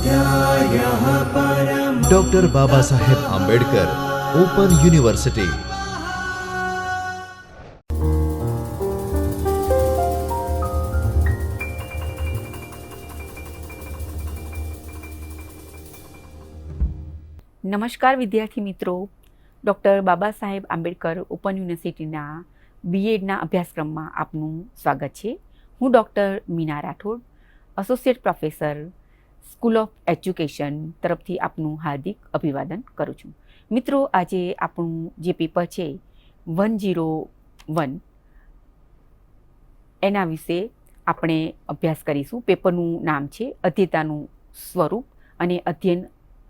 स्वाध्यायः परमः। Doctor Baba Saheb Ambedkar open university. નમસ્કાર વિદ્યાર્થી મિત્રો, ડૉક્ટર બાબા સાહેબ આંબેડકર ઓપન યુનિવર્સિટીના બીએડના અભ્યાસક્રમમાં આપનું સ્વાગત છે. હું doctor Meena Rathod, associate professor, school of education તરફથી આપનું હાર્દિક અભિવાદન કરું છું. મિત્રો, આજે આપણું જે પેપર છે 101 એના વિશે આપણે અભ્યાસ કરીશું. પેપરનું નામ છે અધ્યયતાનું સ્વરૂપ અને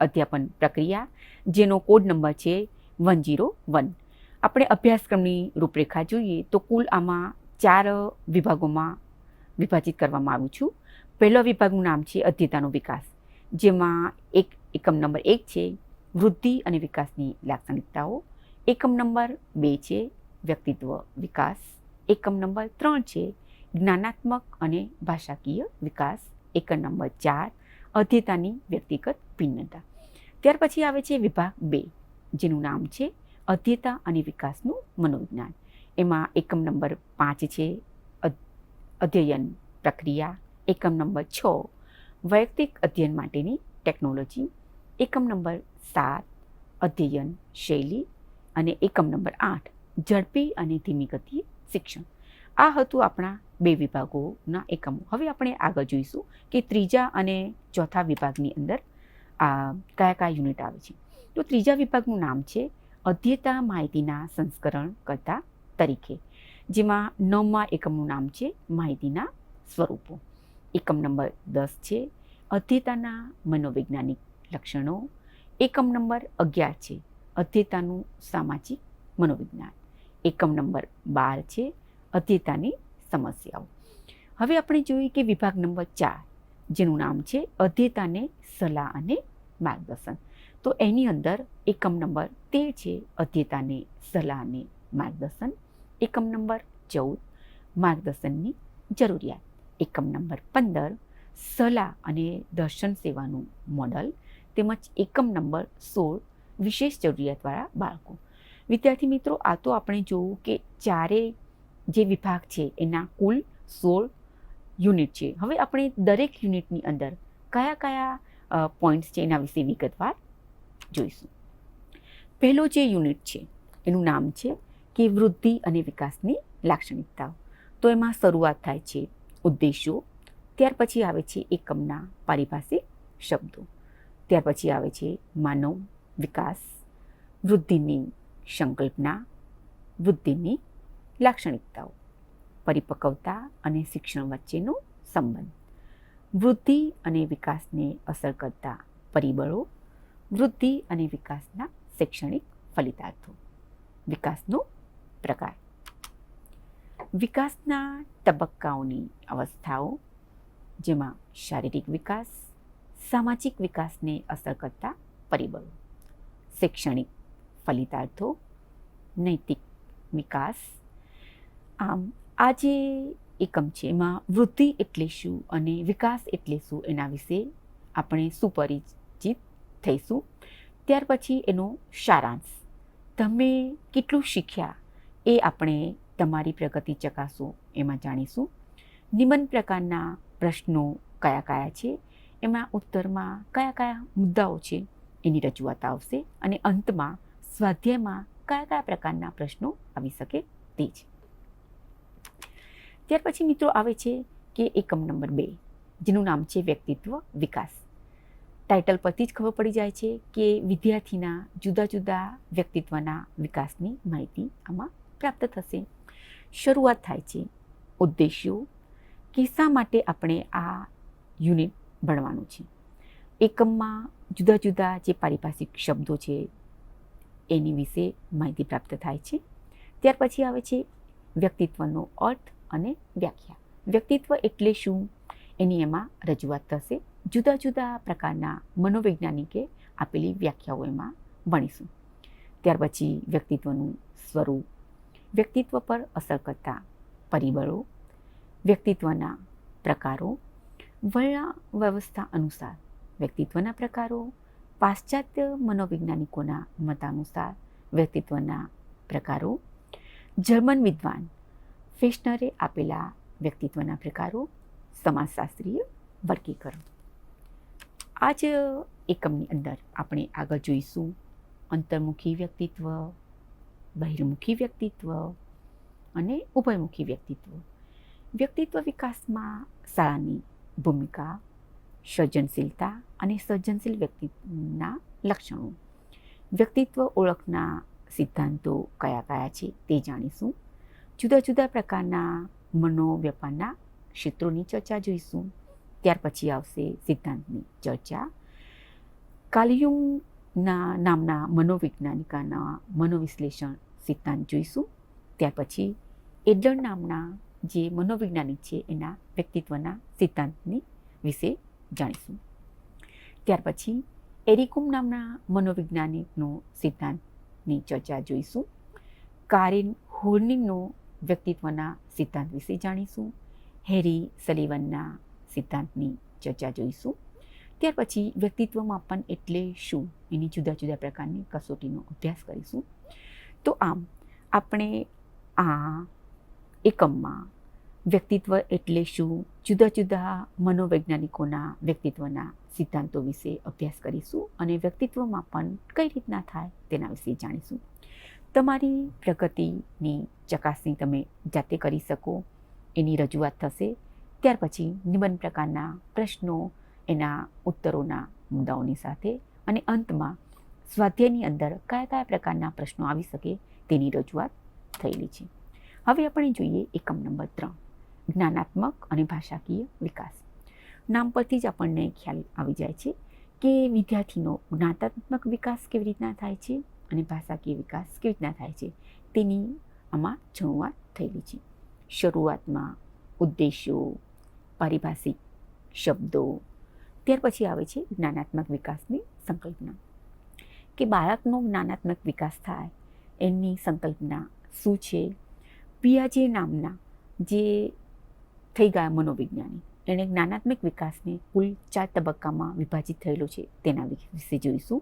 અધ્યાપન પ્રક્રિયા, જેનો કોડ નંબર છે 101. આપણે અભ્યાસક્રમની રૂપરેખા જોઈએ તો કુલ આમાં 4 વિભાગોમાં વિભાજિત કરવામાં આવ્યું છું. પહેલો વિભાગનું નામ છે અધ્યયતાનો વિકાસ, જેમાં એકમ નંબર 1 છે વૃદ્ધિ અને વિકાસની લાક્ષણિકતાઓ, એકમ નંબર 2 છે વ્યક્તિત્વ વિકાસ, એકમ નંબર 3 છે જ્ઞાનાત્મક અને ભાષાકીય વિકાસ, એકમ નંબર 4 અધ્યયતાની વ્યક્તિગત ભિન્નતા. ત્યાર પછી આવે છે વિભાગ 2, જેનું નામ છે અધ્યયતા અને વિકાસનું મનોવિજ્ઞાન. એમાં એકમ નંબર 5 છે અધ્યયન પ્રક્રિયા, એકમ નંબર 6 વૈયક્તિક અધ્યયન માટેની ટેકનોલોજી, એકમ નંબર 7 અધ્યયન શૈલી અને એકમ નંબર 8 ઝડપી અને ધીમી ગતિએ શિક્ષણ. આ હતું આપણા 2 વિભાગોના એકમો. હવે આપણે આગળ જોઈશું કે ત્રીજા અને ચોથા વિભાગની અંદર કયા યુનિટ આવે છે. તો ત્રીજા વિભાગનું નામ છે અધ્યયતા માહિતીના સંસ્કરણકર્તા તરીકે, જેમાં 9મા એકમનું નામ છે માહિતીના સ્વરૂપો. એકમ નંબર 10 છે અધ્યયતાના મનોવૈજ્ઞાનિક લક્ષણો, એકમ નંબર 11 છે અધ્યયતાનું સામાજિક મનોવિજ્ઞાન, એકમ નંબર 12 છે અધ્યયતાની સમસ્યાઓ. હવે આપણે જોઈએ કે વિભાગ નંબર 4, જેનું નામ છે અધ્યયતાને સલાહ અને માર્ગદર્શન. તો એની અંદર એકમ નંબર 13 છે અધ્યયતાને સલાહ અને માર્ગદર્શન, એકમ નંબર 14 માર્ગદર્શનની જરૂરિયાત, એકમ નંબર 15 સલાહ અને દર્શન સેવાનું મોડલ, તેમજ એકમ નંબર 16 વિશેષ જરૂરિયાતવાળા બાળકો. વિદ્યાર્થી મિત્રો, આ તો આપણે જોવું કે ચારે જે વિભાગ છે એના કુલ 16 યુનિટ છે. હવે આપણે દરેક યુનિટની અંદર કયા પોઈન્ટ્સ છે એના વિશે વિગતવાર જોઈશું. પહેલો જે યુનિટ છે એનું નામ છે કે વૃદ્ધિ અને વિકાસની લાક્ષણિકતાઓ. તો એમાં શરૂઆત થાય છે ઉદ્દેશો, ત્યાર પછી આવે છે એકમના પારિભાષિક શબ્દો, ત્યાર પછી આવે છે માનવ વિકાસ, વૃદ્ધિની સંકલ્પના, વૃદ્ધિની લાક્ષણિકતાઓ, પરિપક્વતા અને શિક્ષણ વચ્ચેનો સંબંધ, વૃદ્ધિ અને વિકાસને અસર કરતા પરિબળો, વૃદ્ધિ અને વિકાસના શૈક્ષણિક ફલિતાર્થો, વિકાસનો પ્રકાર, વિકાસના તબક્કાઓની અવસ્થાઓ, જેમાં શારીરિક વિકાસ, સામાજિક વિકાસને અસર કરતા પરિબળો, શૈક્ષણિક ફલિતાર્થો, નૈતિક વિકાસ. આમ આ જે એકમ છે એમાં વૃદ્ધિ એટલે શું અને વિકાસ એટલે શું એના વિશે આપણે સુપરિચિત થઈશું. ત્યાર પછી એનો સારાંશ, તમે કેટલું શીખ્યા એ આપણે તમારી પ્રગતિ ચકાસો એમાં જાણીશું. નિબંધ પ્રકારના પ્રશ્નો કયા છે, એમાં ઉત્તરમાં કયા મુદ્દાઓ છે એની રજૂઆત આવશે, અને અંતમાં સ્વાધ્યાયમાં કયા પ્રકારના પ્રશ્નો આવી શકે તે છે. ત્યાર પછી મિત્રો આવે છે કે એકમ નંબર 2, જેનું નામ છે વ્યક્તિત્વ વિકાસ. ટાઇટલ પરથી જ ખબર પડી જાય છે કે વિદ્યાર્થીના જુદા જુદા વ્યક્તિત્વના વિકાસની માહિતી આમાં પ્રાપ્ત થશે. શરૂઆત થાય છે ઉદ્દેશ્યો, કે શા માટે આપણે આ યુનિટ ભણવાનું છે. એકમમાં જુદા જુદા જે પારિભાષિક શબ્દો છે એની વિશે માહિતી પ્રાપ્ત થાય છે. ત્યાર પછી આવે છે વ્યક્તિત્વનો અર્થ અને વ્યાખ્યા. વ્યક્તિત્વ એટલે શું એની એમાં રજૂઆત થશે. જુદા જુદા પ્રકારના મનોવૈજ્ઞાનિકે આપેલી વ્યાખ્યાઓ એમાં ભણીશું. ત્યાર પછી વ્યક્તિત્વનું સ્વરૂપ, વ્યક્તિત્વ પર અસર કરતા પરિબળો, વ્યક્તિત્વના પ્રકારો, વર્ણ વ્યવસ્થા અનુસાર વ્યક્તિત્વના પ્રકારો, પાશ્ચાત્ય મનોવૈજ્ઞાનિકોના મતાનુસાર વ્યક્તિત્વના પ્રકારો, જર્મન વિદ્વાન ફેશનરે આપેલા વ્યક્તિત્વના પ્રકારો, સમાજશાસ્ત્રીય વર્ગીકરણ. આ જ એકમની અંદર આપણે આગળ જોઈશું અંતર્મુખી વ્યક્તિત્વ, બહિર્મુખી વ્યક્તિત્વ અને ઉભયમુખી વ્યક્તિત્વ. વ્યક્તિત્વ વિકાસમાં શાળાની ભૂમિકા, સર્જનશીલતા અને સર્જનશીલ વ્યક્તિના લક્ષણો. વ્યક્તિત્વ ઓળખના સિદ્ધાંતો કયા કયા છે તે જાણીશું. જુદા જુદા પ્રકારના મનોવ્યાપારના ક્ષેત્રોની ચર્ચા જોઈશું. ત્યાર પછી આવશે સિદ્ધાંતની ચર્ચા. કાર્લ નામના મનોવૈજ્ઞાનિકના મનોવિશ્લેષણ સિદ્ધાંત જોઈશું. ત્યાર પછી એડલર નામના જે મનોવૈજ્ઞાનિક છે એના વ્યક્તિત્વના સિદ્ધાંતની વિશે જાણીશું. ત્યાર પછી એરિકોમ નામના મનોવૈજ્ઞાનિકનો સિદ્ધાંતની ચર્ચા જોઈશું. કારેન હોર્નિંગનો વ્યક્તિત્વના સિદ્ધાંત વિશે જાણીશું. હેરી સલિવનના સિદ્ધાંતની ચર્ચા જોઈશું. ત્યાર પછી વ્યક્તિત્વ માપન એટલે શું એની જુદા જુદા પ્રકારની કસોટીનો અભ્યાસ કરીશું. તો આમ આપણે આ એકમમાં વ્યક્તિત્વ એટલે શું, જુદા જુદા મનોવૈજ્ઞાનિકોના વ્યક્તિત્વના સિદ્ધાંતો વિશે અભ્યાસ કરીશું અને વ્યક્તિત્વ માપન કઈ રીતના થાય તેના વિશે જાણીશું. તમારી પ્રગતિની ચકાસણી તમે જાતે કરી શકો એની રજૂઆત થશે. ત્યાર પછી નિબંધ પ્રકારના પ્રશ્નો, એના ઉત્તરોના મુદ્દાઓની સાથે અને અંતમાં સ્વાધ્યાયની અંદર કયા કયા પ્રકારના પ્રશ્નો આવી શકે તેની રજૂઆત થયેલી છે. હવે આપણે જોઈએ એકમ નંબર 3, જ્ઞાનાત્મક અને ભાષાકીય વિકાસ. નામ પરથી જ આપણને ખ્યાલ આવી જાય છે કે વિદ્યાર્થીનો જ્ઞાનાત્મક વિકાસ કેવી રીતના થાય છે અને ભાષાકીય વિકાસ કેવી રીતના થાય છે તેની આમાં શરૂઆત થયેલી છે. શરૂઆતમાં ઉદ્દેશ્યો, પારિભાષિક શબ્દો, ત્યાર પછી આવે છે જ્ઞાનાત્મક વિકાસની સંકલ્પના, કે બાળકનો જ્ઞાનાત્મક વિકાસ થાય એની સંકલ્પના શું છે. પિયાજે નામના જે થઈ ગયા મનોવિજ્ઞાની, એણે જ્ઞાનાત્મક વિકાસને કુલ 4 તબક્કામાં વિભાજિત થયેલો છે તેના વિશે જોઈશું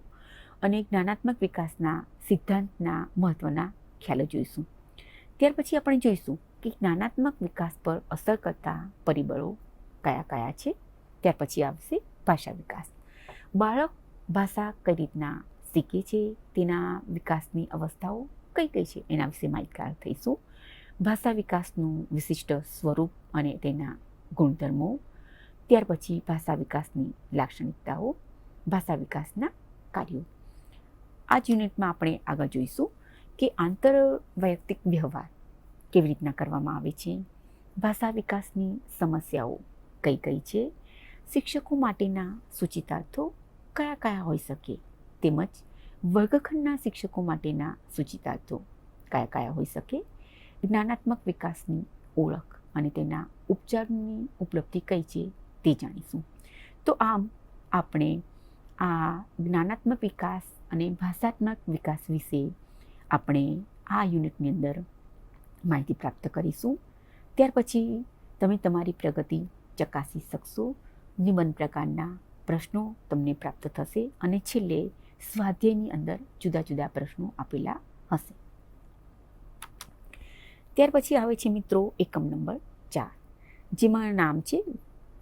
અને જ્ઞાનાત્મક વિકાસના સિદ્ધાંતના મહત્ત્વના ખ્યાલો જોઈશું. ત્યાર પછી આપણે જોઈશું કે જ્ઞાનાત્મક વિકાસ પર અસર કરતા પરિબળો કયા કયા છે. ત્યાર પછી આવશે ભાષા વિકાસ. બાળક ભાષા કઈ રીતના શીખે છે, તેના વિકાસની અવસ્થાઓ કઈ કઈ છે એના વિશે માહિતગાર થઈશું. ભાષા વિકાસનું વિશિષ્ટ સ્વરૂપ અને તેના ગુણધર્મો, ત્યાર પછી ભાષા વિકાસની લાક્ષણિકતાઓ, ભાષા વિકાસના કાર્યો. આ જ યુનિટમાં આપણે આગળ જોઈશું કે આંતરવૈયક્તિક વ્યવહાર કેવી રીતના કરવામાં આવે છે, ભાષા વિકાસની સમસ્યાઓ કઈ કઈ છે, શિક્ષકો માટેના સૂચિતાર્થો કયા કયા હોઈ શકે, તેમજ વર્ગખંડના શિક્ષકો માટેના સૂચિતાર્થો કયા કયા હોઈ શકે, જ્ઞાનાત્મક વિકાસની ઓળખ અને તેના ઉપચારની ઉપલબ્ધિ કઈ છે તે જાણીશું. તો આમ આપણે આ જ્ઞાનાત્મક વિકાસ અને ભાષાત્મક વિકાસ વિશે આપણે આ યુનિટની અંદર માહિતી પ્રાપ્ત કરીશું. ત્યાર પછી તમે તમારી પ્રગતિ ચકાસી શકશો. નિબંધ પ્રકારના પ્રશ્નો તમને પ્રાપ્ત થશે અને છેલ્લે સ્વાધ્યાયની અંદર જુદા જુદા પ્રશ્નો આપેલા હશે. ત્યાર પછી આવે છે મિત્રો એકમ નંબર 4, જેમાં નામ છે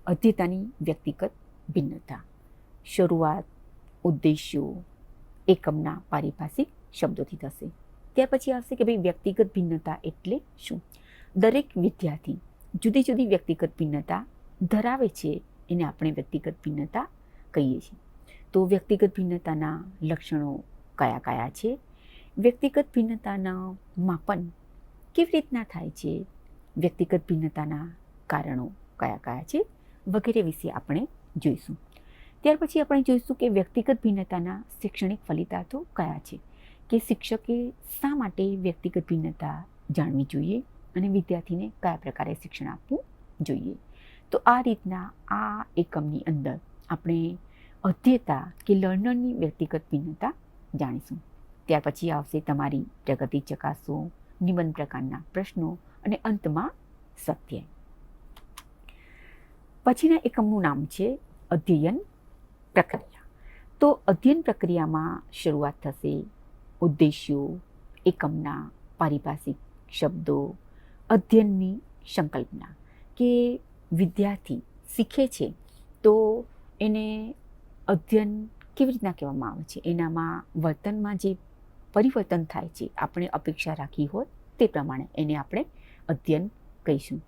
અધ્યતાની વ્યક્તિગત ભિન્નતા. શરૂઆત, ઉદ્દેશ્યો એકમના પારિભાષિક શબ્દોથી થશે. ત્યાર પછી આવશે કે ભાઈ વ્યક્તિગત ભિન્નતા એટલે શું. દરેક વિદ્યાર્થી જુદી જુદી વ્યક્તિગત ભિન્નતા ધરાવે છે, એને આપણે વ્યક્તિગત ભિન્નતા કહીએ છીએ. તો વ્યક્તિગત ભિન્નતાના લક્ષણો કયા કયા છે, વ્યક્તિગત ભિન્નતાના માપન કેવી રીતના થાય છે, વ્યક્તિગત ભિન્નતાના કારણો કયા કયા છે વગેરે વિશે આપણે જોઈશું. ત્યાર પછી આપણે જોઈશું કે વ્યક્તિગત ભિન્નતાના શૈક્ષણિક ફલિતાર્થો કયા છે, કે શિક્ષકે શા માટે વ્યક્તિગત ભિન્નતા જાણવી જોઈએ અને વિદ્યાર્થીને કયા પ્રકારે શિક્ષણ આપવું જોઈએ. તો આ રીતના આ એકમની અંદર આપણે અધ્યતા કે લર્નરની વ્યક્તિગત ભિન્નતા જાણીશું. ત્યાર પછી આવશે તમારી પ્રગતિ ચકાસો, નિબંધ પ્રકારના પ્રશ્નો અને અંતમાં સ્વાધ્યાય. પછીના એકમનું નામ છે અધ્યયન પ્રક્રિયા. તો અધ્યયન પ્રક્રિયામાં શરૂઆત થશે ઉદ્દેશ્યો, એકમના પારિભાષિક શબ્દો, અધ્યયનની સંકલ્પના, કે વિદ્યાર્થી શીખે છે તો એને અધ્યયન કેવી રીતના કહેવામાં આવે છે, એનામાં વર્તનમાં જે પરિવર્તન થાય છે આપણે અપેક્ષા રાખી હોય તે પ્રમાણે એને આપણે અધ્યયન કહીશું.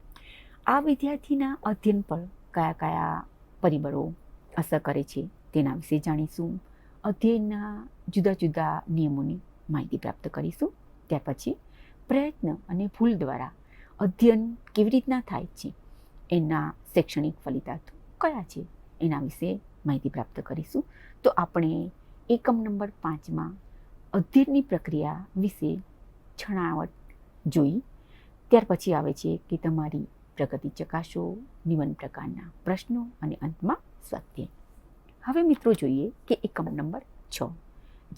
આ વિદ્યાર્થીના અધ્યયન પર કયા કયા પરિબળો અસર કરે છે તેના વિશે જાણીશું. અધ્યયનના જુદા જુદા નિયમોની માહિતી પ્રાપ્ત કરીશું. ત્યાર પછી પ્રયત્ન અને ભૂલ દ્વારા અધ્યયન કેવી રીતના થાય છે, એના શૈક્ષણિક ફલિતાર્થો કયા છે એના વિશે માહિતી પ્રાપ્ત કરીશું. તો આપણે એકમ નંબર 5માં અધ્યયનની પ્રક્રિયા વિશે છણાવટ જોઈ. ત્યાર પછી આવે છે કે તમારી પ્રગતિ ચકાસો, નિબંધ પ્રકારના પ્રશ્નો અને અંતમાં સ્વાધ્યાય. હવે મિત્રો જોઈએ કે એકમ નંબર 6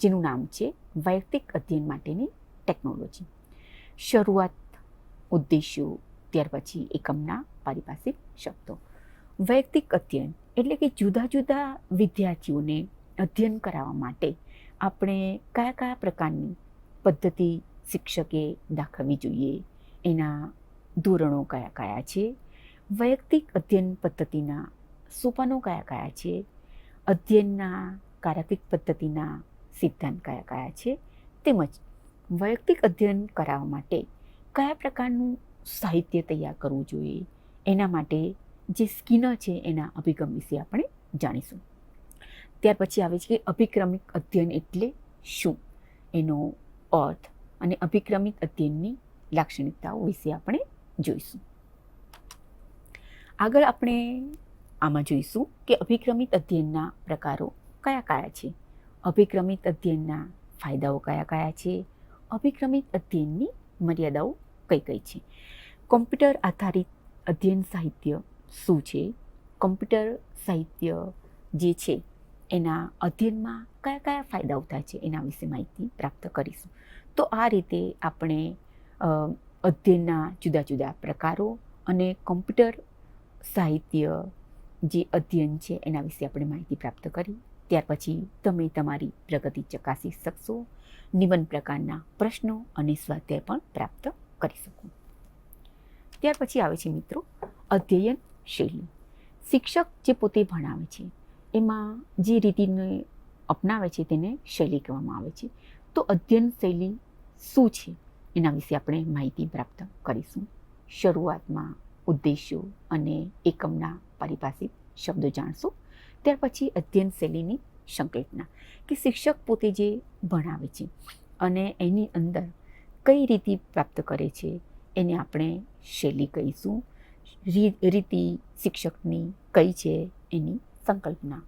જેનું નામ છે વૈયક્તિક અધ્યયન માટેની ટેકનોલોજી. શરૂઆત, ઉદ્દેશ્યો, ત્યાર પછી એકમના પારિભાષિક શબ્દો. વૈયક્તિક અધ્યયન એટલે કે જુદા જુદા વિદ્યાર્થીઓને અધ્યયન કરાવવા માટે આપણે કયા કયા પ્રકારની પદ્ધતિ શિક્ષકે દાખવવી જોઈએ, એના ધોરણો કયા કયા છે, વૈયક્તિક અધ્યયન પદ્ધતિના સોપાનો કયા કયા છે, અધ્યયનના કારકિક પદ્ધતિના સિદ્ધાંત કયા કયા છે, તેમજ વૈયક્તિક અધ્યયન કરાવવા માટે કયા પ્રકારનું સાહિત્ય તૈયાર કરવું જોઈએ, એના માટે જે સ્કિનર છે એના અભિગમ વિશે આપણે જાણીશું. ત્યાર પછી આવે છે કે અભિક્રમિક અધ્યયન એટલે શું, એનો અર્થ અને અભિક્રમિક અધ્યયનની લાક્ષણિકતાઓ વિશે આપણે જોઈશું. આગળ આપણે આમાં જોઈશું કે અભિક્રમિક અધ્યયનના પ્રકારો કયા કયા છે, અભિક્રમિક અધ્યયનના ફાયદાઓ કયા કયા છે, અભિક્રમિક અધ્યયનની મર્યાદાઓ કઈ કઈ છે, કોમ્પ્યુટર આધારિત અધ્યયન સાહિત્ય શું છે, કોમ્પ્યુટર સાહિત્ય જે છે એના અધ્યયનમાં કયા કયા ફાયદાઓ થાય છે એના વિશે માહિતી પ્રાપ્ત કરીશું. તો આ રીતે આપણે અધ્યયનના જુદા જુદા પ્રકારો અને કોમ્પ્યુટર સાહિત્ય જે અધ્યયન છે એના વિશે આપણે માહિતી પ્રાપ્ત કરી. ત્યાર પછી તમે તમારી પ્રગતિ ચકાસી શકશો, નિબંધ પ્રકારના પ્રશ્નો અને સ્વાધ્યાય પણ પ્રાપ્ત કરી શકો. ત્યાર પછી આવે છે મિત્રો અધ્યયન શૈલી. શિક્ષક જે પોતે ભણાવે છે એમાં જે રીતિને અપનાવે છે તેને શૈલી કહેવામાં આવે છે. તો અધ્યયન શૈલી શું છે એના વિશે આપણે માહિતી પ્રાપ્ત કરીશું. શરૂઆતમાં ઉદ્દેશ્યો અને એકમના પારિભાષિક શબ્દો જાણશું. ત્યાર પછી અધ્યયન શૈલીની સંકલ્પના, કે શિક્ષક પોતે જે ભણાવે છે અને એની અંદર કઈ રીતિ પ્રાપ્ત કરે છે એને આપણે શૈલી કહીશું. રીતિ શિક્ષકની કઈ છે એની સંકલ્પના.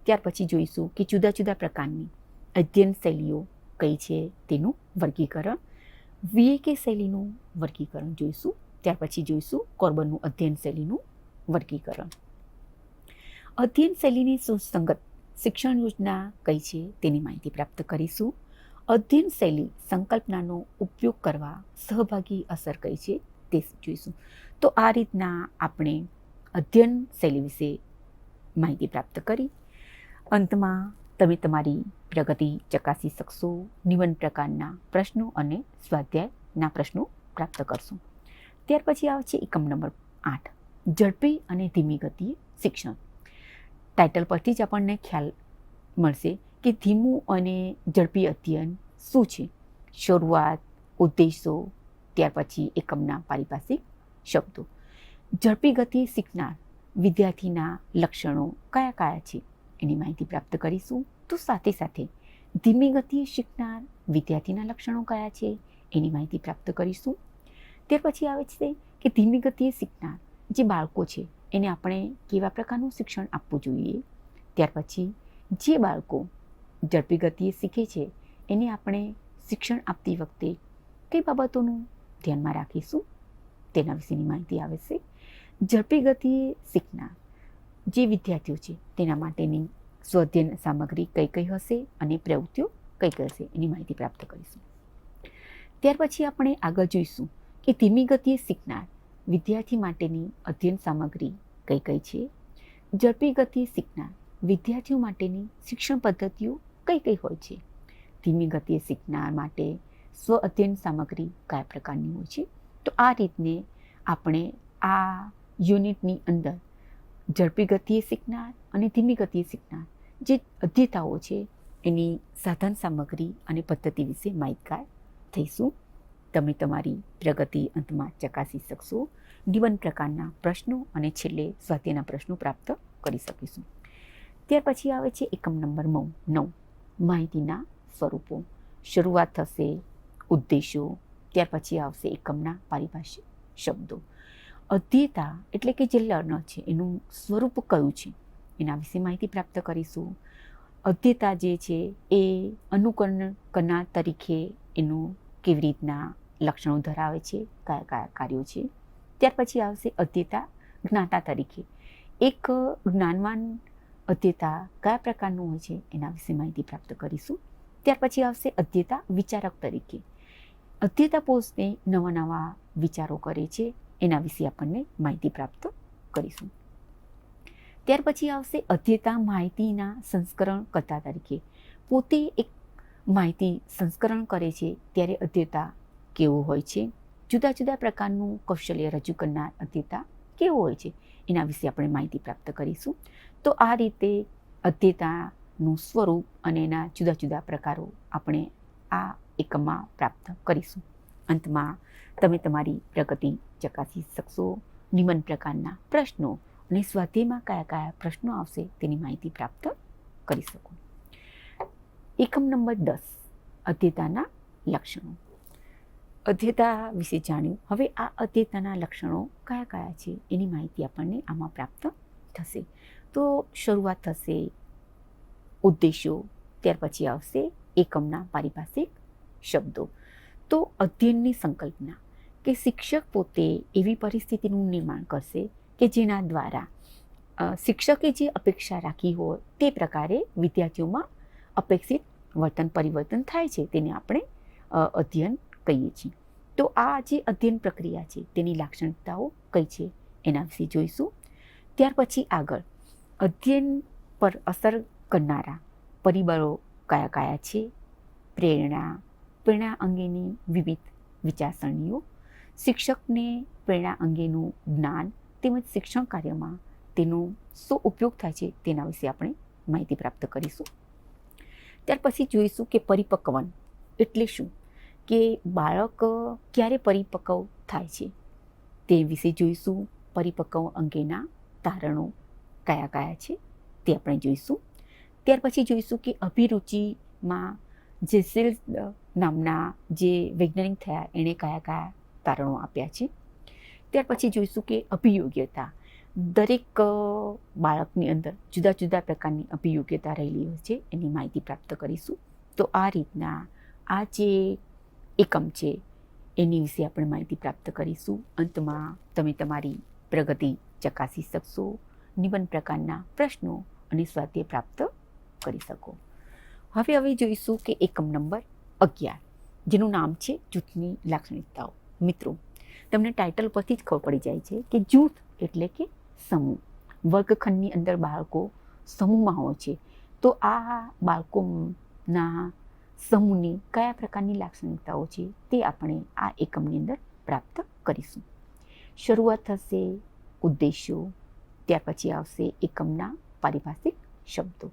ત્યાર પછી જોઈશું કે જુદા જુદા પ્રકારની અધ્યયન શૈલીઓ કઈ છે તેનું વર્ગીકરણ. VAK શૈલીનું વર્ગીકરણ જોઈશું. ત્યાર પછી જોઈશું કોર્બનનું અધ્યયન શૈલીનું વર્ગીકરણ. અધ્યયન શૈલીની સુસંગત શિક્ષણ યોજના કઈ છે તેની માહિતી પ્રાપ્ત કરીશું. અધ્યયન શૈલી સંકલ્પનાનો ઉપયોગ કરવા સહભાગી અસર કઈ છે તે જોઈશું. તો આ રીતના આપણે અધ્યયન શૈલી વિશે માહિતી પ્રાપ્ત કરી. અંતમાં તમે તમારી પ્રગતિ ચકાસી શકશો, નિબંધ પ્રકારના પ્રશ્નો અને સ્વાધ્યાયના પ્રશ્નો પ્રાપ્ત કરશો. ત્યાર પછી આવે છે એકમ નંબર 8 ઝડપી અને ધીમી ગતિએ શિક્ષણ. ટાઇટલ પરથી જ આપણને ખ્યાલ મળશે કે ધીમું અને ઝડપી અધ્યયન શું છે. શરૂઆત, ઉદ્દેશો, ત્યાર પછી એકમના પારિભાષિક શબ્દો. ઝડપી ગતિએ શીખનાર વિદ્યાર્થીના લક્ષણો કયા કયા છે એની માહિતી પ્રાપ્ત કરીશું. તો સાથે સાથે ધીમી ગતિએ શીખનાર વિદ્યાર્થીના લક્ષણો કયા છે એની માહિતી પ્રાપ્ત કરીશું. ત્યાર પછી આવે છે કે ધીમી ગતિએ શીખનાર જે બાળકો છે એને આપણે કેવા પ્રકારનું શિક્ષણ આપવું જોઈએ. ત્યાર પછી જે બાળકો ઝડપી ગતિએ શીખે છે એને આપણે શિક્ષણ આપતી વખતે કઈ બાબતોનું ધ્યાનમાં રાખીશું તેના વિશેની માહિતી આવે છે. ઝડપી ગતિએ શીખનાર જે વિદ્યાર્થીઓ છે તેના માટેની સ્વાધ્યાયન સામગ્રી કઈ કઈ હશે અને પ્રવૃત્તિઓ કઈ કઈ હશે એની માહિતી પ્રાપ્ત કરીશું. ત્યાર પછી આપણે આગળ જોઈશું કે ધીમી ગતિએ શીખનાર વિદ્યાર્થી માટેની અધ્યયન સામગ્રી કઈ કઈ છે. ઝડપી ગતિએ શીખનાર વિદ્યાર્થીઓ માટેની શિક્ષણ પદ્ધતિઓ કઈ કઈ હોય છે? ધીમી ગતિએ શીખનાર માટે સ્વ અધ્યયન સામગ્રી કયા પ્રકારની હોય છે? તો આ રીતને આપણે આ યુનિટની અંદર ઝડપી ગતિએ શીખનાર અને ધીમી ગતિએ શીખનાર જે અધ્યતાઓ છે એની સાધન સામગ્રી અને પદ્ધતિ વિશે માહિતગાર થઈશું. તમે તમારી પ્રગતિ અંતમાં ચકાસી શકશો. નિબંધ પ્રકારના પ્રશ્નો અને છેલ્લે સ્વાધ્યાયના પ્રશ્નો પ્રાપ્ત કરી શકીશું. ત્યાર પછી આવે છે એકમ નંબર 9 માહિતીના સ્વરૂપો. શરૂઆત થશે ઉદ્દેશો, ત્યાર પછી આવશે એકમના પારિભાષિક શબ્દો. અધ્યેતા એટલે કે જે લર્નર છે એનું સ્વરૂપ કયું છે એના વિશે માહિતી પ્રાપ્ત કરીશું. અધ્યેતા જે છે એ અનુકરણ કરનાર તરીકે એનું કેવી રીતના લક્ષણો ધરાવે છે, કયા કયા કાર્યો છે. ત્યાર પછી આવશે અધ્યેતા જ્ઞાતા તરીકે. એક જ્ઞાનવાન અધ્યેતા કયા પ્રકારનું હોય છે એના વિશે માહિતી પ્રાપ્ત કરીશું. ત્યાર પછી આવશે અધ્યેતા વિચારક તરીકે. અધ્યેતા પોતે નવા નવા વિચારો કરે છે, એના વિશે આપણને માહિતી પ્રાપ્ત કરીશું. ત્યાર પછી આવશે અધ્યેતા માહિતીના સંસ્કરણ કરતા તરીકે. પોતે એક માહિતી સંસ્કરણ કરે છે ત્યારે અધ્યેતા કેવો હોય છે, જુદા જુદા પ્રકારનું કૌશલ્ય રજૂ કરનાર અધ્યેતા કેવો હોય છે એના વિશે આપણે માહિતી પ્રાપ્ત કરીશું. તો આ રીતે અધ્યેતાનું સ્વરૂપ અને એના જુદા જુદા પ્રકારો આપણે આ એકમમાં પ્રાપ્ત કરીશું. અંતમાં તમે તમારી પ્રગતિ ચકાસી શકશો. નિબંધ પ્રકારના પ્રશ્નો અને સ્વાધ્યાયમાં કયા કયા પ્રશ્નો આવશે તેની માહિતી પ્રાપ્ત કરી શકો. એકમ નંબર 10 અધ્યેતાના લક્ષણો. અધ્યેતા વિશે જાણ્યું. હવે આ અધ્યેતાના લક્ષણો કયા કયા છે એની માહિતી આપણને આમાં પ્રાપ્ત થશે. તો શરૂઆત થશે ઉદ્દેશો, ત્યાર પછી આવશે એકમના પારિભાષિક શબ્દો. તો અધ્યયનની સંકલ્પના કે શિક્ષક પોતે એવી પરિસ્થિતિનું નિર્માણ કરશે કે જેના દ્વારા શિક્ષકે જે અપેક્ષા રાખી હોય તે પ્રકારે વિદ્યાર્થીઓમાં અપેક્ષિત વર્તન પરિવર્તન થાય છે તેને આપણે અધ્યયન કહીએ છીએ. તો આ જે અધ્યયન પ્રક્રિયા છે તેની લાક્ષણિકતાઓ કઈ છે એના વિશે જોઈશું. ત્યાર પછી આગળ અધ્યયન પર અસર કરનારા પરિબળો કયા કયા છે, પ્રેરણા અંગેની વિવિધ વિચારસરણીઓ, શિક્ષકને પ્રેરણા અંગેનું જ્ઞાન તેમજ શિક્ષણ કાર્યમાં તેનો શું ઉપયોગ થાય છે તેના વિશે આપણે માહિતી પ્રાપ્ત કરીશું. ત્યાર પછી જોઈશું કે પરિપક્વન એટલે શું, કે બાળક ક્યારે પરિપક્વ થાય છે તે વિશે જોઈશું. પરિપક્વ અંગેના તારણો કયા કયા છે તે આપણે જોઈશું. ત્યાર પછી જોઈશું કે અભિરુચિમાં જેસેલ નામના જે વૈજ્ઞાનિક થયા એણે કયા કયા તારણો આપ્યા છે. ત્યાર પછી જોઈશું કે અભિયોગ્યતા. દરેક બાળકની અંદર જુદા જુદા પ્રકારની અભિયોગ્યતા રહેલી હોય છે એની માહિતી પ્રાપ્ત કરીશું. તો આ રીતના આ જે એકમ છે એની વિશે આપણે માહિતી પ્રાપ્ત કરીશું. અંતમાં તમે તમારી પ્રગતિ ચકાસી શકશો, નિબંધ પ્રકારના પ્રશ્નો અને સ્વાધ્યાય પ્રાપ્ત કરી શકો. હવે જોઈશું કે એકમ નંબર 11 જેનું નામ છે જૂથની લાક્ષણિકતાઓ. મિત્રો, તમને ટાઇટલ પરથી જ ખબર પડી જાય છે કે જૂથ એટલે કે સમૂહ. વર્ગખંડની અંદર બાળકો સમૂહમાં હોય છે. તો આ બાળકોના સમૂહની કયા પ્રકારની લાક્ષણિકતાઓ છે તે આપણે આ એકમની અંદર પ્રાપ્ત કરીશું. શરૂઆત થશે ઉદ્દેશો, ત્યાર પછી આવશે એકમના પારિભાષિક શબ્દો.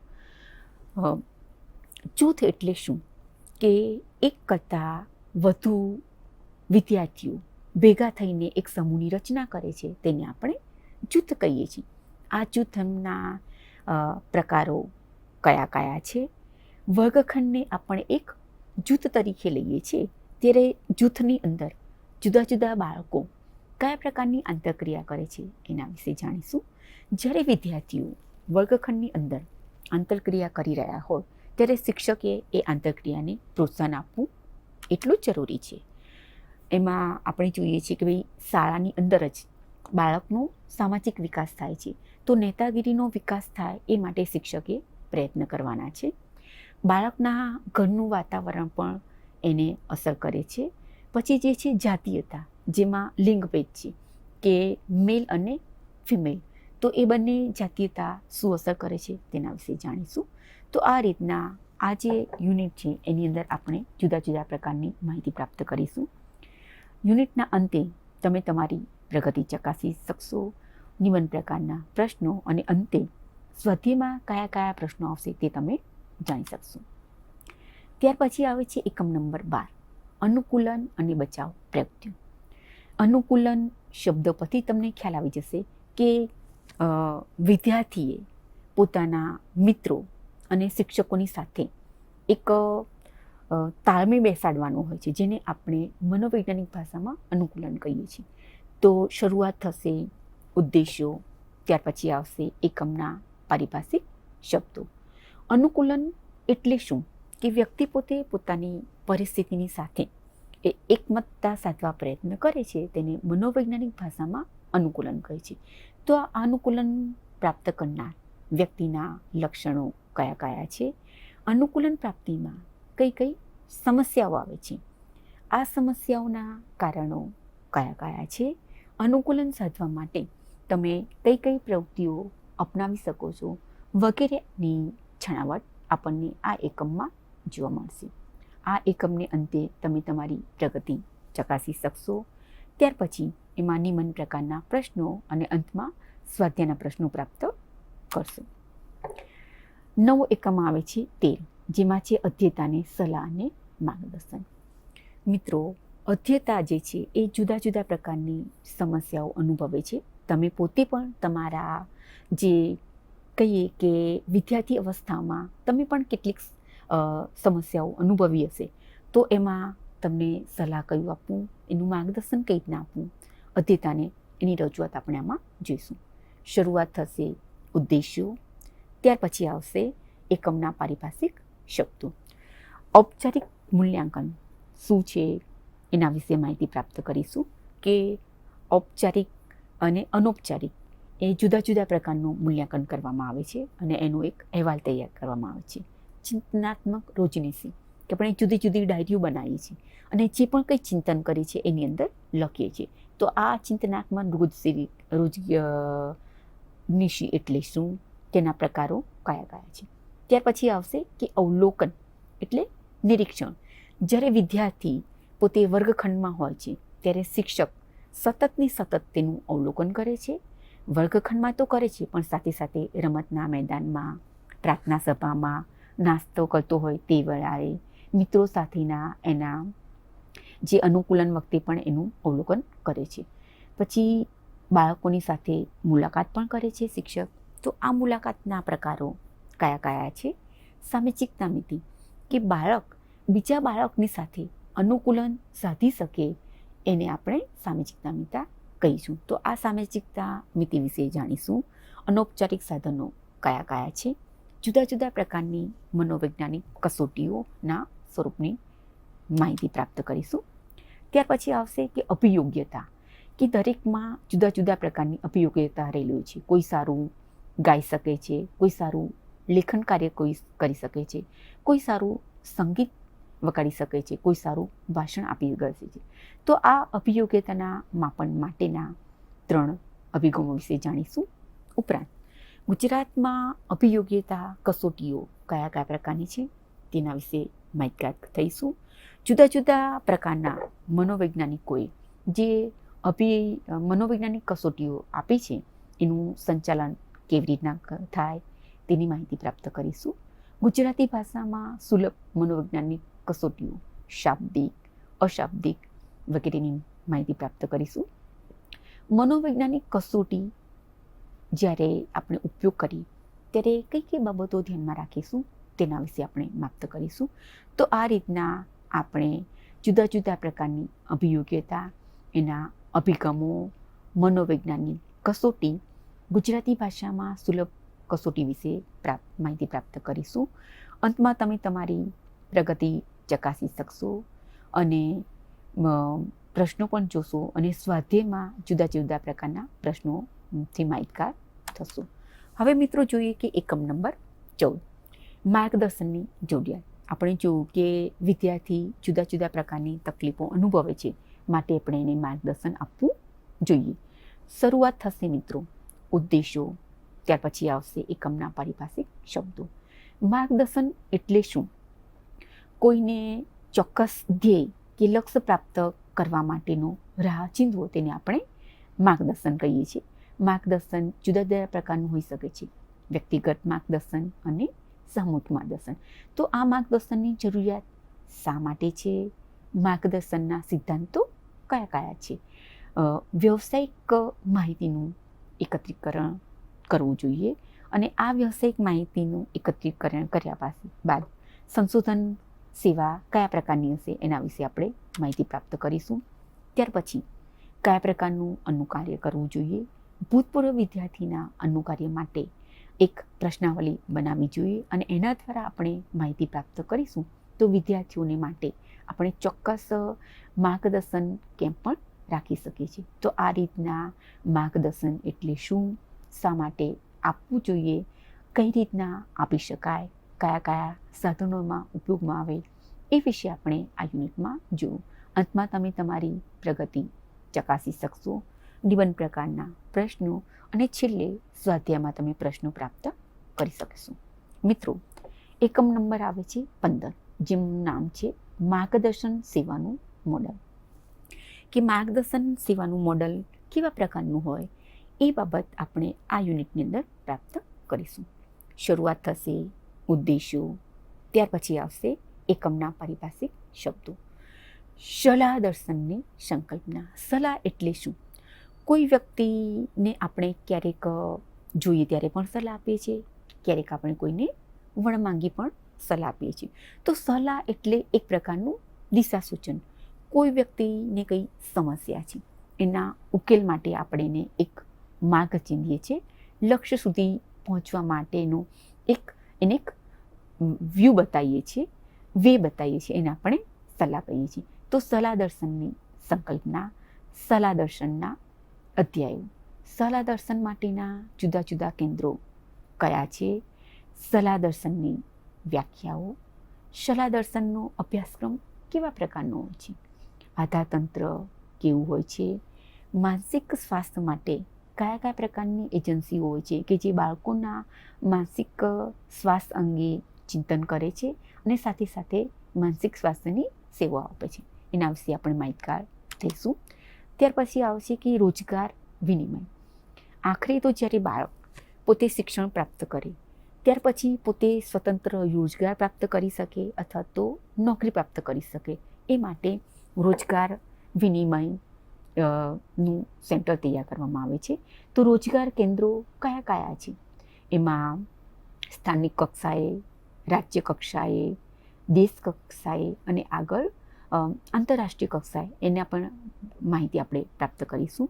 જૂથ એટલે શું, કે એક કરતાં વધુ વિદ્યાર્થીઓ ભેગા થઈને એક સમૂહની રચના કરે છે તેને આપણે જૂથ કહીએ છીએ. આ જૂથના પ્રકારો કયા કયા છે. વર્ગખંડને આપણે એક જૂથ તરીકે લઈએ છીએ ત્યારે જૂથની અંદર જુદા જુદા બાળકો કયા પ્રકારની આંતરક્રિયા કરે છે એના વિશે જાણીશું. જ્યારે વિદ્યાર્થીઓ વર્ગખંડની અંદર આંતરક્રિયા કરી રહ્યા હોય ત્યારે શિક્ષકે એ આંતરક્રિયાને પ્રોત્સાહન આપવું એટલું જ જરૂરી છે. એમાં આપણે જોઈએ છીએ કે ભાઈ શાળાની અંદર જ બાળકનો સામાજિક વિકાસ થાય છે, તો નેતાગીરીનો વિકાસ થાય એ માટે શિક્ષકે પ્રયત્ન કરવાના છે. બાળકના ઘરનું વાતાવરણ પણ એને અસર કરે છે. પછી જે છે જાતીયતા, જેમાં લિંગભેદ છે કે મેલ અને ફિમેલ, તો એ બંને જાતીયતા શું અસર કરે છે તેના વિશે જાણીશું. તો આ રીતના આ જે યુનિટ છે એની અંદર આપણે જુદા જુદા પ્રકારની માહિતી પ્રાપ્ત કરીશું. યુનિટના અંતે તમે તમારી પ્રગતિ ચકાસી શકશો, નિબંધ પ્રકારના પ્રશ્નો અને અંતે સ્વાધ્યાયમાં કયા કયા પ્રશ્નો આવશે તે તમે જાણી શકશો. ત્યાર પછી આવે છે એકમ નંબર 12, અનુકૂલન અને બચાવ પ્રવૃત્તિઓ. અનુકૂલન શબ્દ પરથી તમને ખ્યાલ આવી જશે કે વિદ્યાર્થીએ પોતાના મિત્રો અને શિક્ષકોની સાથે એક તાલમેલ બેસાડવાનું હોય છે, જેને આપણે મનોવૈજ્ઞાનિક ભાષામાં અનુકૂલન કહીએ છીએ. તો શરૂઆત થશે ઉદ્દેશ્યો, ત્યાર પછી આવશે એકમના પારિભાષિક શબ્દો. અનુકૂલન એટલે શું કે વ્યક્તિ પોતે પોતાની પરિસ્થિતિની સાથે એકમતતા સાધવા પ્રયત્ન કરે છે, તેને મનોવૈજ્ઞાનિક ભાષામાં અનુકૂલન કહે છે. તો આ અનુકૂલન પ્રાપ્ત કરનાર વ્યક્તિના લક્ષણો કયા કયા છે, અનુકૂલન પ્રાપ્તિમાં કઈ કઈ સમસ્યાઓ આવે છે, આ સમસ્યાઓના કારણો કયા કયા છે, અનુકૂલન સાધવા માટે તમે કઈ કઈ પ્રવૃત્તિઓ અપનાવી શકો છો વગેરેની છણાવટ આપણને આ એકમમાં જોવા મળશે. આ એકમને અંતે તમે તમારી પ્રગતિ ચકાસી શકશો. ત્યાર પછી એમાં નિબંધ પ્રકારના પ્રશ્નો અને અંતમાં સ્વાધ્યાયના પ્રશ્નો પ્રાપ્ત કરશો. નવો એકમ આવે છે 13, જેમાં છે અધ્યયતાને સલાહ અને માર્ગદર્શન. મિત્રો, અધ્યયતા જે છે એ જુદા જુદા પ્રકારની સમસ્યાઓ અનુભવે છે. તમે પોતે પણ તમારા જે કહીએ કે વિદ્યાર્થી અવસ્થામાં તમે પણ કેટલીક સમસ્યાઓ અનુભવી હશે. તો એમાં તમને સલાહ કયું આપવું, એનું માર્ગદર્શન કઈ રીતના આપવું, અધ્યયતાને એની રજૂઆત આપણે આમાં જોઈશું. શરૂઆત થશે ઉદ્દેશ્યો, ત્યાર પછી આવશે એકમના પારિભાષિક શબ્દો. ઔપચારિક મૂલ્યાંકન શું છે એના વિશે માહિતી પ્રાપ્ત કરીશું કે ઔપચારિક અને અનૌપચારિક એ જુદા જુદા પ્રકારનું મૂલ્યાંકન કરવામાં આવે છે અને એનો એક અહેવાલ તૈયાર કરવામાં આવે છે. ચિંતનાત્મક રોજનીશી કે આપણે જુદી જુદી ડાયરીઓ બનાવીએ છીએ અને જે પણ કંઈ ચિંતન કરીએ છીએ એની અંદર લખીએ છીએ. તો આ ચિંતનાત્મક રોજનીશી એટલે શું, તેના પ્રકારો કયા કયા છે. ત્યાર પછી આવશે કે અવલોકન એટલે નિરીક્ષણ. જ્યારે વિદ્યાર્થી પોતે વર્ગખંડમાં હોય છે ત્યારે શિક્ષક સતતની સતત તેનું અવલોકન કરે છે. વર્ગખંડમાં તો કરે છે, પણ સાથે સાથે રમતના મેદાનમાં, પ્રાર્થના સભામાં, નાસ્તો કરતો હોય તે વેળાએ, મિત્રો સાથેના એના જે અનુકૂલન વખતે પણ એનું અવલોકન કરે છે. પછી બાળકોની સાથે મુલાકાત પણ કરે છે શિક્ષક. તો આ મુલાકાતના પ્રકારો કયા કયા છે. સામાજિકતા મિતિ કે બાળક બીજા બાળકની સાથે અનુકૂલન સાધી શકે એને આપણે સામાજિકતા મિતિ કહીશું. તો આ સામાજિકતા મિતિ વિશે જાણીશું. અનૌપચારિક સાધનો કયા કયા છે, જુદા જુદા પ્રકારની મનોવૈજ્ઞાનિક કસોટીઓના સ્વરૂપની માહિતી પ્રાપ્ત કરીશું. ત્યાર પછી આવશે કે અભિયોગ્યતા, કે દરેકમાં જુદા જુદા પ્રકારની અભિયોગ્યતા રહેલી છે. કોઈ સારું ગાઈ શકે છે, કોઈ સારું લેખન કાર્ય કોઈ કરી શકે છે, કોઈ સારું સંગીત વગાડી શકે છે, કોઈ સારું ભાષણ આપી શકે છે. તો આ અભિયોગ્યતાના માપન માટેના 3 અભિગમો વિશે જાણીશું. ઉપરાંત ગુજરાતમાં અભિયોગ્યતા કસોટીઓ કયા કયા પ્રકારની છે તેના વિશે માહિતગાર થઈશું. જુદા જુદા પ્રકારના મનોવૈજ્ઞાનિકોએ જે મનોવૈજ્ઞાનિક કસોટીઓ આપી છે એનું સંચાલન કેવી રીતના થાય તેની માહિતી પ્રાપ્ત કરીશું. ગુજરાતી ભાષામાં સુલભ મનોવૈજ્ઞાનિક કસોટીઓ, શાબ્દિક, અશાબ્દિક વગેરેની માહિતી પ્રાપ્ત કરીશું. મનોવૈજ્ઞાનિક કસોટી જ્યારે આપણે ઉપયોગ કરીએ ત્યારે કઈ કઈ બાબતો ધ્યાનમાં રાખીશું તેના વિશે આપણે માહિતી કરીશું. તો આ રીતના આપણે જુદા જુદા પ્રકારની અભિયોગ્યતા, એના અભિગમો, મનોવૈજ્ઞાનિક કસોટી, ગુજરાતી ભાષામાં સુલભ કસોટી વિશે માહિતી પ્રાપ્ત કરીશું. અંતમાં તમે તમારી પ્રગતિ ચકાસી શકશો અને પ્રશ્નો પણ જોશો અને સ્વાધ્યાયમાં જુદા જુદા પ્રકારના પ્રશ્નોથી માહિતગાર થશો. હવે મિત્રો જોઈએ કે એકમ નંબર 14, માર્ગદર્શનની જરૂરિયાત. આપણે જોયું કે વિદ્યાર્થી જુદા જુદા પ્રકારની તકલીફો અનુભવે છે, માટે આપણે એને માર્ગદર્શન આપવું જોઈએ. શરૂઆત થશે મિત્રો ઉદ્દેશો, ત્યાર પછી આવશે એકમના પારિભાષિક શબ્દો. માર્ગદર્શન એટલે શું? કોઈને ચોક્કસ ધ્યેય કે લક્ષ્ય પ્રાપ્ત કરવા માટેનો રાહ ચીંધવો તેને આપણે માર્ગદર્શન કહીએ છીએ. માર્ગદર્શન જુદા જુદા પ્રકારનું હોઈ શકે છે, વ્યક્તિગત માર્ગદર્શન અને સામૂહિક માર્ગદર્શન. તો આ માર્ગદર્શનની જરૂરિયાત શા માટે છે? માર્ગદર્શનના સિદ્ધાંતો કયા કયા છે? વ્યવસાયિક માહિતીનું એકત્રીકરણ કરવું જોઈએ અને આ વ્યવસાયિક માહિતીનું એકત્રીકરણ કર્યા બાદ સંશોધન સેવા કયા પ્રકારની હશે એના વિશે આપણે માહિતી પ્રાપ્ત કરીશું. ત્યાર પછી કયા પ્રકારનું અનુકાર્ય કરવું જોઈએ? ભૂતપૂર્વ વિદ્યાર્થીના અનુકાર્ય માટે એક પ્રશ્નાવલી બનાવવી જોઈએ અને એના દ્વારા આપણે માહિતી પ્રાપ્ત કરીશું. તો વિદ્યાર્થીઓને માટે આપણે ચોક્કસ માર્ગદર્શન કેમ્પ પણ રાખી શકીએ છીએ. તો આ રીતના માર્ગદર્શન એટલે શું, શા માટે આપવું જોઈએ, કઈ રીતના આપી શકાય, કયા કયા સાધનોમાં ઉપયોગમાં આવે, એ વિશે આપણે આ યુનિટમાં જોયું. અંતમાં તમે તમારી પ્રગતિ ચકાસી શકશો, નિબંધ પ્રકારના પ્રશ્નો અને છેલ્લે સ્વાધ્યાયમાં તમે પ્રશ્નો પ્રાપ્ત કરી શકશો. મિત્રો, એકમ નંબર આવે છે 15, જેનું નામ છે માર્ગદર્શન સેવાનું મોડલ. કે માર્ગદર્શન સેવાનું મોડલ કેવા પ્રકારનું હોય એ બાબત આપણે આ યુનિટની અંદર પ્રાપ્ત કરીશું. શરૂઆત થશે ઉદ્દેશો, ત્યાર પછી આવશે એકમના પારિભાષિક શબ્દો. સલાહ દર્શનની સંકલ્પના. સલાહ એટલે શું? કોઈ વ્યક્તિને આપણે ક્યારેક જોઈએ ત્યારે પણ સલાહ આપીએ છીએ, ક્યારેક આપણે કોઈને વણમાંગી પણ સલાહ આપીએ છીએ. તો સલાહ એટલે એક પ્રકારનું દિશા સૂચન. કોઈ વ્યક્તિને કંઈ સમસ્યા છે, એના ઉકેલ માટે આપણે એને એક માર્ગ ચીંધીએ છીએ, લક્ષ્ય સુધી પહોંચવા માટેનો એને એક વ્યૂ બતાવીએ છીએ, વે બતાવીએ છીએ, એને આપણે સલાહ કહીએ છીએ. તો સલાહ દર્શનની સંકલ્પના, સલાહ દર્શનના અધ્યાયો, સલાહ દર્શન માટેના જુદા જુદા કેન્દ્રો કયા છે, સલાહ દર્શનની વ્યાખ્યાઓ, સલાહ દર્શનનો અભ્યાસક્રમ કેવા પ્રકારનો હોય છે, આધારતંત્ર કેવું હોય છે, માનસિક સ્વાસ્થ્ય માટે કયા કયા પ્રકારની એજન્સીઓ હોય છે કે જે બાળકોના માનસિક સ્વાસ્થ્ય અંગે ચિંતન કરે છે અને સાથે સાથે માનસિક સ્વાસ્થ્યની સેવાઓ આપે છે. એના વિશે આપણે માહિતગાર થઈશું. ત્યાર પછી આવશે કે રોજગાર વિનિમય. આખરે તો જ્યારે બાળક પોતે શિક્ષણ પ્રાપ્ત કરે ત્યાર પછી પોતે સ્વતંત્ર રોજગાર પ્રાપ્ત કરી શકે અથવા તો નોકરી પ્રાપ્ત કરી શકે એ માટે રોજગાર વિનિમય નું સેન્ટર તૈયાર કરવામાં આવે છે. તો રોજગાર કેન્દ્રો કયા કયા છે? એમાં સ્થાનિક કક્ષાએ, રાજ્ય કક્ષાએ, દેશ કક્ષાએ અને આગળ આંતરરાષ્ટ્રીય કક્ષાએ એના પણ માહિતી આપણે પ્રાપ્ત કરીશું.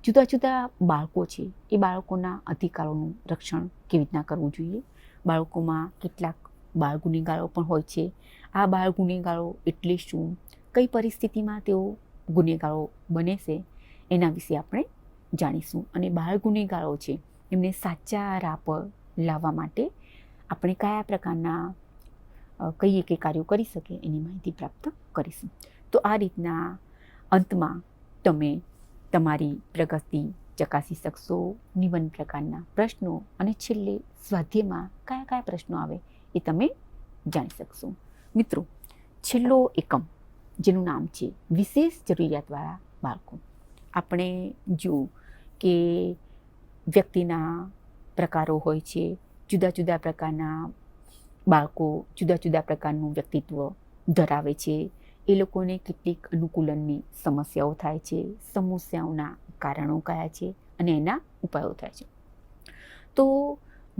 જુદા જુદા બાળકો છે એ બાળકોના અધિકારોનું રક્ષણ કેવી રીતના કરવું જોઈએ. બાળકોમાં કેટલાક બાળ ગુનેગારો પણ હોય છે. આ બાળ ગુનેગારો એટલે શું, કઈ પરિસ્થિતિમાં તેઓ ગુનેગારો બને છે એના વિશે આપણે જાણીશું. અને બાળ ગુનેગારો છે એમને સાચા રાહ પર લાવવા માટે આપણે કયા પ્રકારના કઈ એક કાર્યો કરી શકે એની માહિતી પ્રાપ્ત કરીશું. તો આ રીતના અંતમાં તમે તમારી પ્રગતિ ચકાસી શકશો, નિબંધ પ્રકારના પ્રશ્નો અને છેલ્લે સ્વાધ્યાયમાં કયા કયા પ્રશ્નો આવે એ તમે જાણી શકશો. મિત્રો, છેલ્લો એકમ જેનું નામ છે વિશેષ જરૂરિયાતવાળા બાળકો. આપણે જો કે વ્યક્તિના પ્રકારો હોય છે, જુદા જુદા પ્રકારના બાળકો જુદા જુદા પ્રકારનું વ્યક્તિત્વ ધરાવે છે. એ લોકોને કેટલીક અનુકૂલનની સમસ્યાઓ થાય છે, સમસ્યાઓના કારણો કયા છે અને એના ઉપાયો થાય છે. તો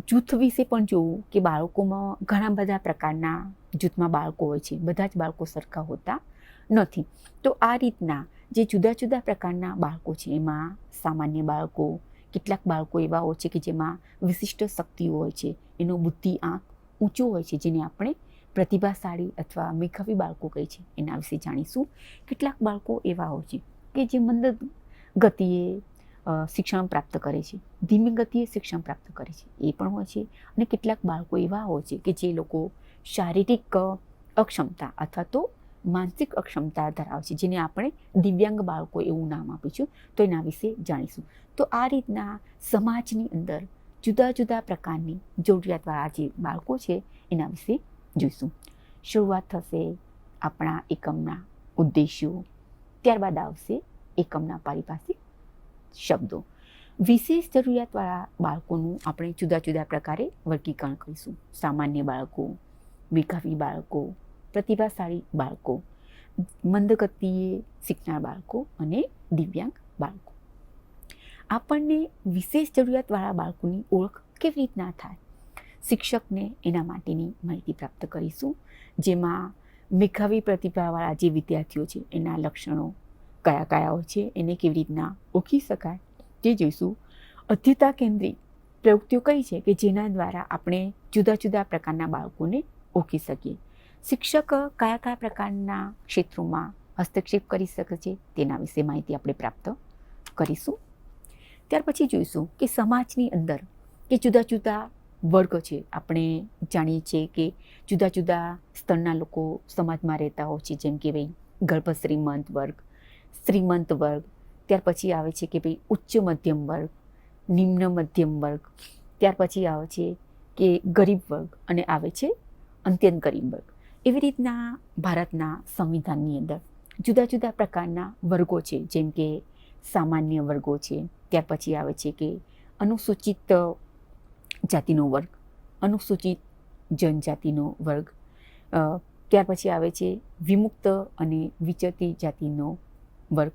જૂથ વિશે પણ જોવું કે બાળકોમાં ઘણા બધા પ્રકારના જૂથમાં બાળકો હોય છે, બધા જ બાળકો સરખા હોતા નથી. તો આ રીતના જે જુદા જુદા પ્રકારના બાળકો છે એમાં સામાન્ય બાળકો, કેટલાક બાળકો એવા હોય છે કે જેમાં વિશિષ્ટ શક્તિઓ હોય છે, એનો બુદ્ધિ આંક ઊંચો હોય છે જેને આપણે પ્રતિભાશાળી અથવા મેઘાવી બાળકો કહે છે, એના વિશે જાણીશું. કેટલાક બાળકો એવા હોય છે કે જે મંદ ગતિએ શિક્ષણ પ્રાપ્ત કરે છે, ધીમી ગતિએ શિક્ષણ પ્રાપ્ત કરે છે, એ પણ હોય છે. અને કેટલાક બાળકો એવા હોય છે કે જે લોકો શારીરિક અક્ષમતા અથવા તો માનસિક અક્ષમતા ધરાવે છે, જેને આપણે દિવ્યાંગ બાળકો એવું નામ આપીશું. તો એના વિશે જાણીશું. તો આ રીતના સમાજની અંદર જુદા જુદા પ્રકારની જરૂરિયાતવાળા જે બાળકો છે એના વિશે જોઈશું. શરૂઆત થશે આપણા એકમના ઉદ્દેશ્યો, ત્યારબાદ આવશે એકમના પારિભાષિક શબ્દો. વિશેષ જરૂરિયાતવાળા બાળકોનું આપણે જુદા જુદા પ્રકારે વર્ગીકરણ કરીશું. સામાન્ય બાળકો, મેધાવી બાળકો, પ્રતિભાશાળી બાળકો, મંદગતિએ શીખનાર બાળકો અને દિવ્યાંગ બાળકો. આપણને વિશેષ જરૂરિયાતવાળા બાળકોની ઓળખ કેવી રીતના થાય? શિક્ષકને એના માટેની માહિતી પ્રાપ્ત કરીશું, જેમાં મેધાવી પ્રતિભાવાળા જે વિદ્યાર્થીઓ છે એના લક્ષણો કયા કયા હોય છે, એને કેવી રીતના ઓળખી શકાય તે જોઈશું. અધ્યતા કેન્દ્રિત પ્રવૃત્તિઓ કઈ છે કે જેના દ્વારા આપણે જુદા જુદા પ્રકારના બાળકોને ઓળખી શકીએ. શિક્ષક કયા કયા પ્રકારના ક્ષેત્રોમાં હસ્તક્ષેપ કરી શકે છે તેના વિશે માહિતી આપણે પ્રાપ્ત કરીશું. ત્યાર પછી જોઈશું કે સમાજની અંદર કે જુદા જુદા વર્ગ છે. આપણે જાણીએ છીએ કે જુદા જુદા સ્તરના લોકો સમાજમાં રહેતા હોય છે, જેમ કે ભાઈ ગર્ભ શ્રીમંત વર્ગ, શ્રીમંત વર્ગ, ત્યાર પછી આવે છે કે ભાઈ ઉચ્ચ મધ્યમ વર્ગ, નિમ્ન મધ્યમ વર્ગ, ત્યાર પછી આવે છે કે ગરીબ વર્ગ અને આવે છે અત્યંત ગરીબ વર્ગ. એવી રીતના ભારતના સંવિધાનની અંદર જુદા જુદા પ્રકારના વર્ગો છે, જેમ કે સામાન્ય વર્ગો છે, ત્યાર પછી આવે છે કે અનુસૂચિત જાતિનો વર્ગ, અનુસૂચિત જનજાતિનો વર્ગ, ત્યાર પછી આવે છે વિમુક્ત અને વિચરતી જાતિનો વર્ગ,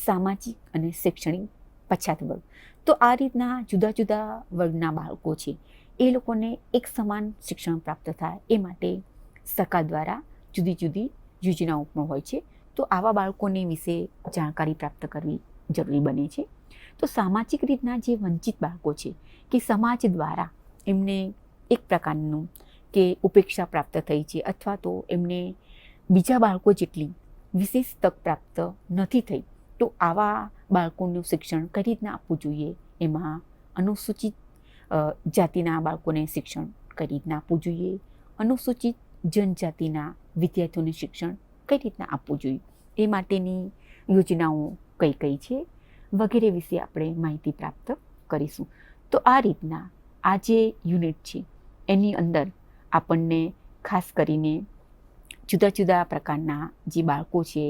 સામાજિક અને શૈક્ષણિક પછાત વર્ગ. તો આ રીતના જુદા જુદા વર્ગના બાળકો છે એ લોકોને એક સમાન શિક્ષણ પ્રાપ્ત થાય એ માટે સરકાર દ્વારા જુદી જુદી યોજનાઓ પણ હોય છે. તો આવા બાળકોને વિશે જાણકારી પ્રાપ્ત કરવી જરૂરી બને છે. તો સામાજિક રીતના જે વંચિત બાળકો છે કે સમાજ દ્વારા એમને એક પ્રકારનું કે ઉપેક્ષા પ્રાપ્ત થઈ છે, અથવા તો એમને બીજા બાળકો જેટલી વિશેષ તક પ્રાપ્ત નથી થઈ, તો આવા બાળકોનું શિક્ષણ કઈ રીતના આપવું જોઈએ, એમાં અનુસૂચિત જાતિના બાળકોને શિક્ષણ કઈ રીતના આપવું જોઈએ, અનુસૂચિત જનજાતિના વિદ્યાર્થીઓને શિક્ષણ કઈ રીતના આપવું જોઈએ, એ માટેની યોજનાઓ કઈ કઈ છે વગેરે વિશે આપણે માહિતી પ્રાપ્ત કરીશું. તો આ રીતના આ જે યુનિટ છે એની અંદર આપણને ખાસ કરીને જુદા જુદા પ્રકારના જે બાળકો છે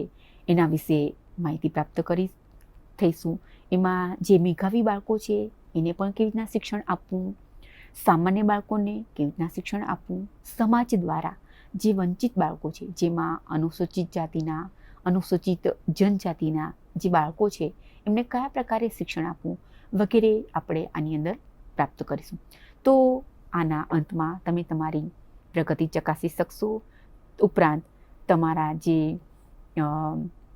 એના વિશે માહિતી પ્રાપ્ત થઈશું. એમાં જે મેધાવી બાળકો છે એને પણ કેવી રીતના શિક્ષણ આપવું, સામાન્ય બાળકોને કેવી રીતના શિક્ષણ આપવું, સમાજ દ્વારા જે વંચિત બાળકો છે જેમાં અનુસૂચિત જાતિના, અનુસૂચિત જનજાતિના જે બાળકો છે એમને કયા પ્રકારે શિક્ષણ આપવું વગેરે આપણે આની અંદર પ્રાપ્ત કરીશું. તો આના અંતમાં તમે તમારી પ્રગતિ ચકાસી શકશો. ઉપરાંત તમારા જે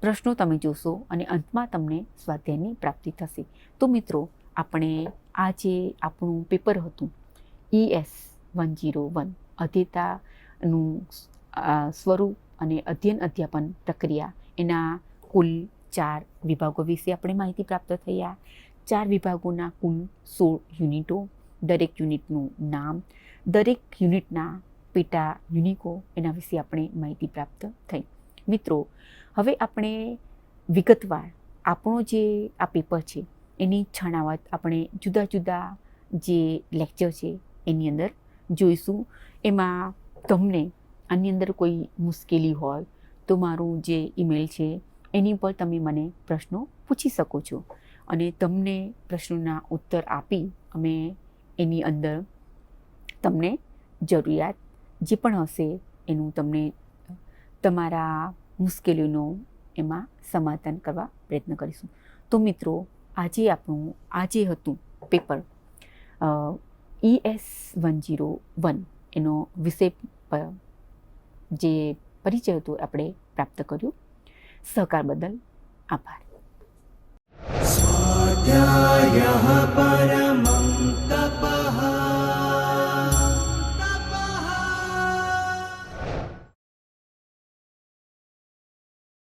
પ્રશ્નો તમે જોશો અને અંતમાં તમને સ્વાધ્યાયની પ્રાપ્તિ થશે. તો મિત્રો, આપણે આ જે આપણું પેપર હતું ES-101 અધ્યતાનું સ્વરૂપ અને અધ્યયન અધ્યાપન પ્રક્રિયા, એના કુલ 4 વિભાગો વિશે આપણે માહિતી પ્રાપ્ત થયા. 4 વિભાગોના કુલ 16 યુનિટો, દરેક યુનિટનું નામ, દરેક યુનિટના પેટા યુનિકો, એના વિશે આપણે માહિતી પ્રાપ્ત થઈ. મિત્રો, હવે આપણે વિગતવાર આપણો જે આ પેપર છે એની છણાવટ આપણે જુદા જુદા જે લેક્ચર છે એની અંદર જોઈશું. એમાં તમને આની અંદર કોઈ મુશ્કેલી હોય તો મારું જે ઈમેલ છે એની પર તમે મને પ્રશ્નો પૂછી શકો છો, અને તમને પ્રશ્નોના ઉત્તર આપી અમે એની અંદર તમને જરૂરિયાત જે પણ હશે એનું તમને તમારા મુશ્કેલીઓનો એમાં સમાધાન કરવા પ્રયત્ન કરીશું. તો મિત્રો, આજે આપણું આજે હતું પેપર ES-101 એનો વિષય જે પરિચય હતો આપણે પ્રાપ્ત કર્યું. સહકાર બદલ આભાર. સ્વાધ્યાયઃ